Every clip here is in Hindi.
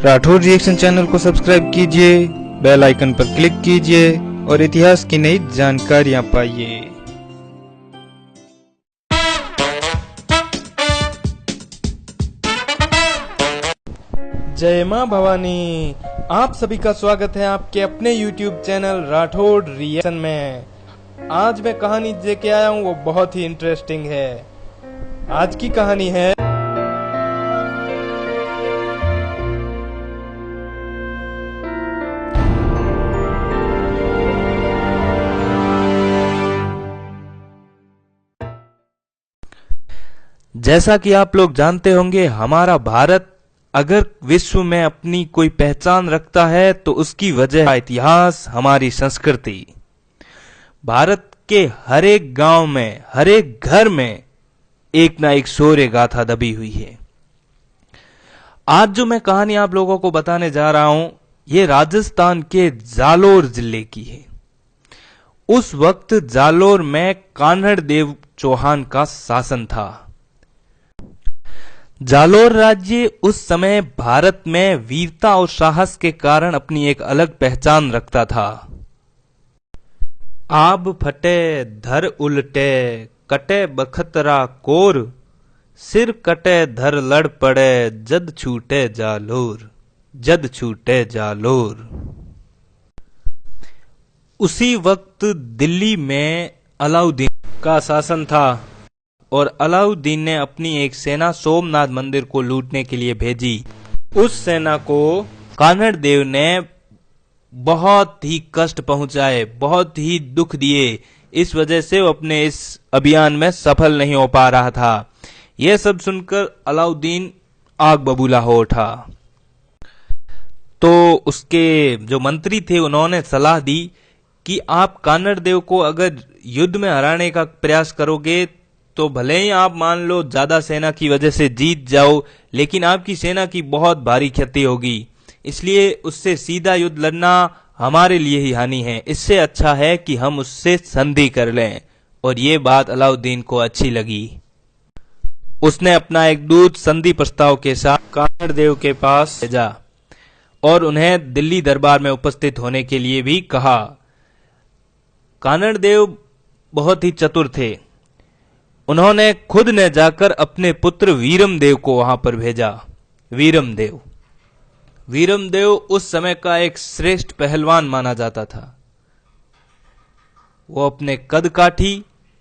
राठौर रिएक्शन चैनल को सब्सक्राइब कीजिए, बेल आइकन पर क्लिक कीजिए और इतिहास की नई जानकारियां पाइए। जय मां भवानी। आप सभी का स्वागत है आपके अपने YouTube चैनल राठौर रिएक्शन में। आज मैं कहानी लेके आया हूँ, वो बहुत ही इंटरेस्टिंग है। आज की कहानी है जैसा कि आप लोग जानते होंगे, हमारा भारत अगर विश्व में अपनी कोई पहचान रखता है तो उसकी वजह है इतिहास, हमारी संस्कृति। भारत के हर एक गांव में, हर एक घर में एक ना एक शौर्य गाथा दबी हुई है। आज जो मैं कहानी आप लोगों को बताने जा रहा हूं, ये राजस्थान के जालोर जिले की है। उस वक्त जालोर में कान्हड़ देव चौहान का शासन था। जालोर राज्य उस समय भारत में वीरता और साहस के कारण अपनी एक अलग पहचान रखता था। आब फटे धर उलटे, कटे बखतरा कोर, सिर कटे धर लड़ पड़े, जद छूटे जालोर, जद छूटे जालोर। उसी वक्त दिल्ली में अलाउद्दीन का शासन था और अलाउद्दीन ने अपनी एक सेना सोमनाथ मंदिर को लूटने के लिए भेजी। उस सेना को कान्हड़ देव ने बहुत ही कष्ट पहुंचाए, बहुत ही दुख दिए। इस वजह से वो अपने इस अभियान में सफल नहीं हो पा रहा था। यह सब सुनकर अलाउद्दीन आग बबूला हो उठा। तो उसके जो मंत्री थे, उन्होंने सलाह दी कि आप कान्हड़ देव को अगर युद्ध में हराने का प्रयास करोगे तो भले ही आप मान लो ज्यादा सेना की वजह से जीत जाओ, लेकिन आपकी सेना की बहुत भारी क्षति होगी। इसलिए उससे सीधा युद्ध लड़ना हमारे लिए ही हानि है। इससे अच्छा है कि हम उससे संधि कर लें। और ये बात अलाउद्दीन को अच्छी लगी। उसने अपना एक दूत संधि प्रस्ताव के साथ कान्हड़ देव के पास भेजा और उन्हें दिल्ली दरबार में उपस्थित होने के लिए भी कहा। कान्हड़ देव बहुत ही चतुर थे। उन्होंने खुद ने जाकर अपने पुत्र वीरमदेव को वहां पर भेजा। वीरमदेव उस समय का एक श्रेष्ठ पहलवान माना जाता था। वो अपने कद काठी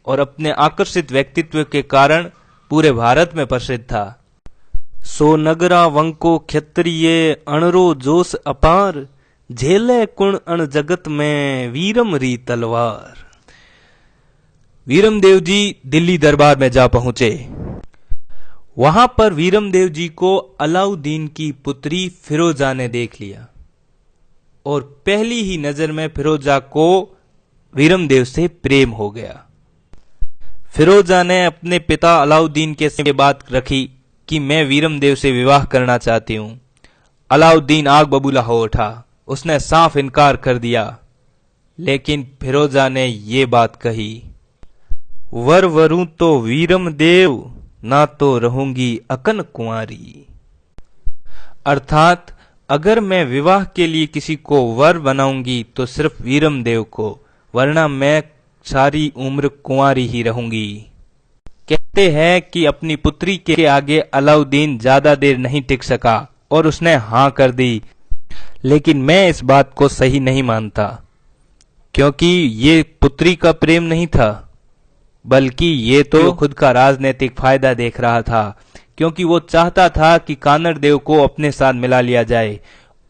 और अपने आकर्षित व्यक्तित्व के कारण पूरे भारत में प्रसिद्ध था। सो नगरा वंको क्षत्रिय, अणरो जोश अपार, झेले कुण अण जगत में, वीरम री तलवार। वीरमदेव जी दिल्ली दरबार में जा पहुंचे। वहां पर वीरमदेव जी को अलाउद्दीन की पुत्री फिरोजा ने देख लिया और पहली ही नजर में फिरोजा को वीरमदेव से प्रेम हो गया। फिरोजा ने अपने पिता अलाउद्दीन के से बात रखी कि मैं वीरमदेव से विवाह करना चाहती हूं। अलाउद्दीन आग बबूला हो उठा। उसने साफ इनकार कर दिया। लेकिन फिरोजा ने ये बात कही, वर वरूं तो वीरमदेव, ना तो रहूंगी अकन कुंवारी। अर्थात अगर मैं विवाह के लिए किसी को वर बनाऊंगी तो सिर्फ वीरमदेव को, वरना मैं सारी उम्र कुंवारी ही रहूंगी। कहते हैं कि अपनी पुत्री के आगे अलाउद्दीन ज्यादा देर नहीं टिक सका और उसने हां कर दी। लेकिन मैं इस बात को सही नहीं मानता, क्योंकि ये पुत्री का प्रेम नहीं था, बल्कि ये तो खुद का राजनीतिक फायदा देख रहा था। क्योंकि वो चाहता था कि कान्हड़ देव को अपने साथ मिला लिया जाए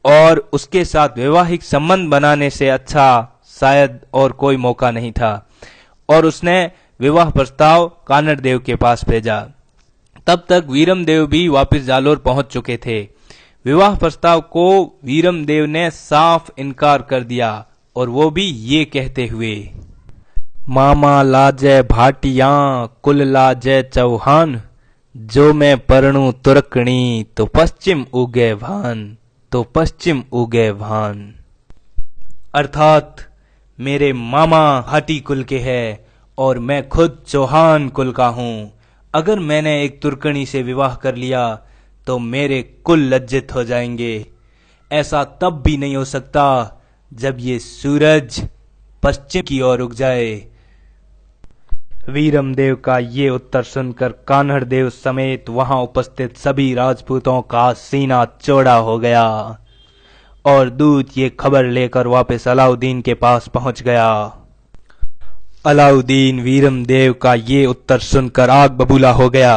और उसके साथ वैवाहिक संबंध बनाने से अच्छा शायद और कोई मौका नहीं था। और उसने विवाह प्रस्ताव कान्हड़ देव के पास भेजा। तब तक वीरमदेव भी वापस जालोर पहुंच चुके थे। विवाह प्रस्ताव को वीरमदेव ने साफ इनकार कर दिया, और वो भी ये कहते हुए, मामा लाजे भाटिया, कुल लाजे चौहान, जो मैं परणु तुर्कणी, तो पश्चिम उगे भान, तो पश्चिम उगे भान। अर्थात मेरे मामा भाटी कुल के हैं और मैं खुद चौहान कुल का हूं। अगर मैंने एक तुर्कणी से विवाह कर लिया तो मेरे कुल लज्जित हो जाएंगे। ऐसा तब भी नहीं हो सकता जब ये सूरज पश्चिम की ओर उग जाए। वीरमदेव का ये उत्तर सुनकर कान्हड़देव समेत वहां उपस्थित सभी राजपूतों का सीना चौड़ा हो गया और दूत ये खबर लेकर वापस अलाउद्दीन के पास पहुंच गया। अलाउद्दीन वीरमदेव का ये उत्तर सुनकर आग बबूला हो गया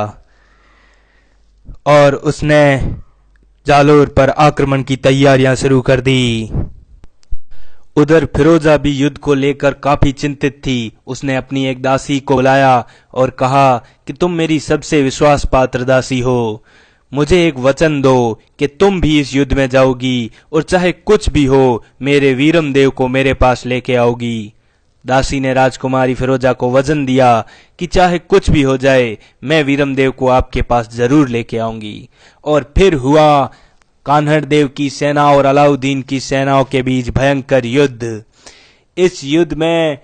और उसने जालोर पर आक्रमण की तैयारियां शुरू कर दी। उधर फिरोजा भी युद्ध को लेकर काफी चिंतित थी। उसने अपनी एक दासी को बुलाया और कहा कि तुम मेरी सबसे विश्वास पात्र दासी हो, मुझे एक वचन दो कि तुम भी इस युद्ध में जाओगी और चाहे कुछ भी हो मेरे वीरमदेव को मेरे पास लेके आओगी। दासी ने राजकुमारी फिरोजा को वचन दिया कि चाहे कुछ भी हो जाए मैं वीरमदेव को आपके पास जरूर लेके आऊंगी। और फिर हुआ कान्हड़देव की सेना और अलाउद्दीन की सेनाओं के बीच भयंकर युद्ध। इस युद्ध में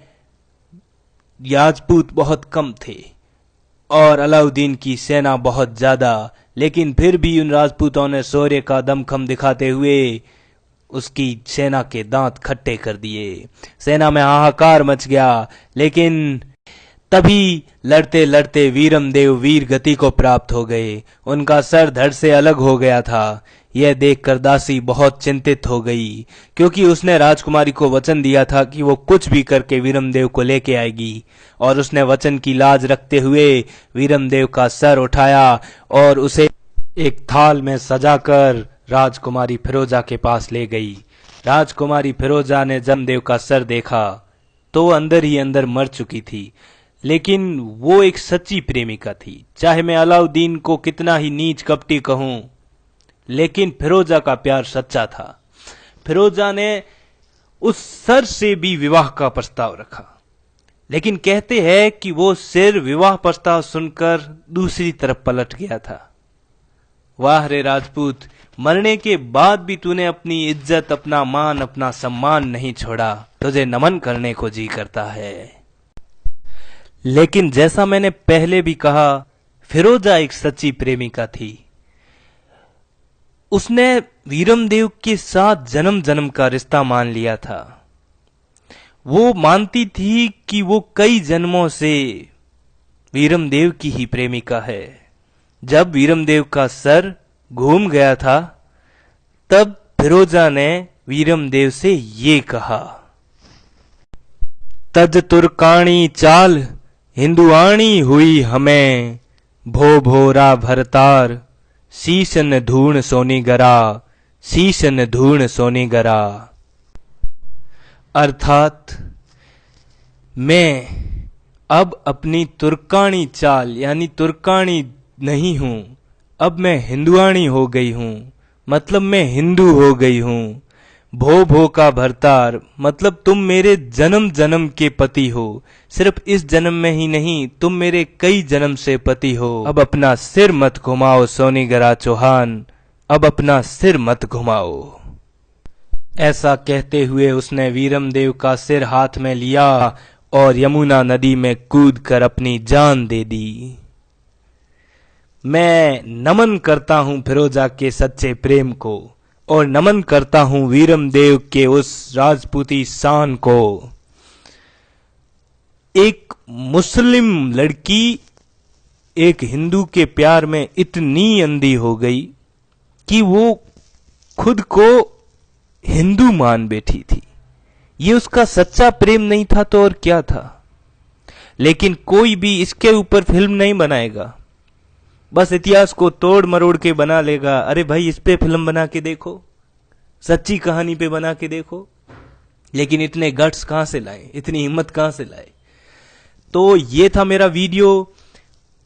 राजपूत बहुत कम थे और अलाउद्दीन की सेना बहुत ज्यादा, लेकिन फिर भी उन राजपूतों ने शौर्य का दमखम दिखाते हुए उसकी सेना के दांत खट्टे कर दिए। सेना में हाहाकार मच गया, लेकिन तभी लड़ते लड़ते वीरमदेव वीर गति को प्राप्त हो गए। उनका सर धड़ से अलग हो गया था। यह देखकर दासी बहुत चिंतित हो गई, क्योंकि उसने राजकुमारी को वचन दिया था कि वो कुछ भी करके वीरमदेव को लेके आएगी। और उसने वचन की लाज रखते हुए वीरमदेव का सर उठाया और उसे एक थाल में सजाकर राजकुमारी फिरोजा के पास ले गई। राजकुमारी फिरोजा ने जमदेव का सर देखा तो अंदर ही अंदर मर चुकी थी, लेकिन वो एक सच्ची प्रेमिका थी। चाहे मैं अलाउद्दीन को कितना ही नीच कपटी कहूं, लेकिन फिरोजा का प्यार सच्चा था। फिरोजा ने उस सर से भी विवाह का प्रस्ताव रखा, लेकिन कहते हैं कि वो सिर विवाह प्रस्ताव सुनकर दूसरी तरफ पलट गया था। वाह रे राजपूत, मरने के बाद भी तूने अपनी इज्जत, अपना मान, अपना सम्मान नहीं छोड़ा। तुझे नमन करने को जी करता है। लेकिन जैसा मैंने पहले भी कहा, फिरोजा एक सच्ची प्रेमिका थी। उसने वीरमदेव के साथ जन्म जन्म का रिश्ता मान लिया था। वो मानती थी कि वो कई जन्मों से वीरमदेव की ही प्रेमिका है। जब वीरमदेव का सर घूम गया था, तब फिरोजा ने वीरमदेव से ये कहा, तज तुर्काणी चाल हिंदुआणी हुई हमें, भो भोरा भरतार शीशन धूण सोनी गरा, शीशन धूण सोनी गरा। अर्थात मैं अब अपनी तुर्काणी चाल यानी तुर्काणी नहीं हूं, अब मैं हिंदुआणी हो गई हूं, मतलब मैं हिंदू हो गई हूं। भो भो का भरतार मतलब तुम मेरे जन्म जन्म के पति हो, सिर्फ इस जन्म में ही नहीं, तुम मेरे कई जन्म से पति हो। अब अपना सिर मत घुमाओ सोनीगरा चौहान, अब अपना सिर मत घुमाओ। ऐसा कहते हुए उसने वीरमदेव का सिर हाथ में लिया और यमुना नदी में कूदकर अपनी जान दे दी। मैं नमन करता हूं फिरोजा के सच्चे प्रेम को और नमन करता हूं वीरमदेव के उस राजपूती शान को। एक मुस्लिम लड़की एक हिंदू के प्यार में इतनी अंधी हो गई कि वो खुद को हिंदू मान बैठी थी। ये उसका सच्चा प्रेम नहीं था तो और क्या था। लेकिन कोई भी इसके ऊपर फिल्म नहीं बनाएगा, बस इतिहास को तोड़ मरोड़ के बना लेगा। अरे भाई, इस पे फिल्म बना के देखो, सच्ची कहानी पे बना के देखो। लेकिन इतने गट्स कहां से लाए, इतनी हिम्मत कहां से लाए। तो ये था मेरा वीडियो।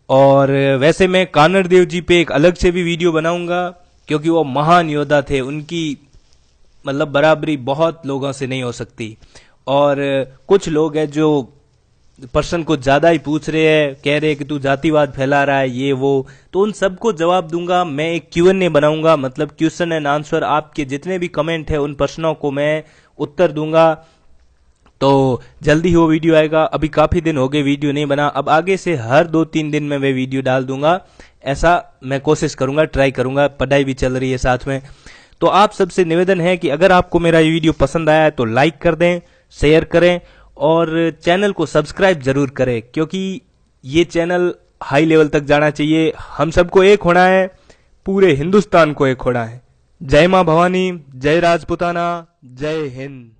और वैसे मैं कान्हड़देव जी पे एक अलग से भी वीडियो बनाऊंगा, क्योंकि वो महान योद्धा थे। उनकी मतलब बराबरी बहुत लोगों से नहीं हो सकती। और कुछ लोग हैं जो पर्सन को ज्यादा ही पूछ रहे हैं, कह रहे हैं कि तू जातिवाद फैला रहा है, ये वो। तो उन सबको जवाब दूंगा। मैं एक Q&A बनाऊंगा, मतलब क्वेश्चन एंड आंसर। आपके जितने भी कमेंट है उन प्रश्नों को मैं उत्तर दूंगा। तो जल्दी ही वो वीडियो आएगा। अभी काफी दिन हो गए वीडियो नहीं बना, अब आगे से हर 2-3 दिन में मैं वीडियो डाल दूंगा। ऐसा मैं कोशिश करूंगा, ट्राई करूंगा। पढ़ाई भी चल रही है साथ में। तो आप सबसे निवेदन है कि अगर आपको मेरा ये वीडियो पसंद आया है तो लाइक कर दें, शेयर करें और चैनल को सब्सक्राइब जरूर करें, क्योंकि ये चैनल हाई लेवल तक जाना चाहिए। हम सबको एक होना है, पूरे हिंदुस्तान को एक होना है। जय मां भवानी, जय राजपुताना, जय हिंद।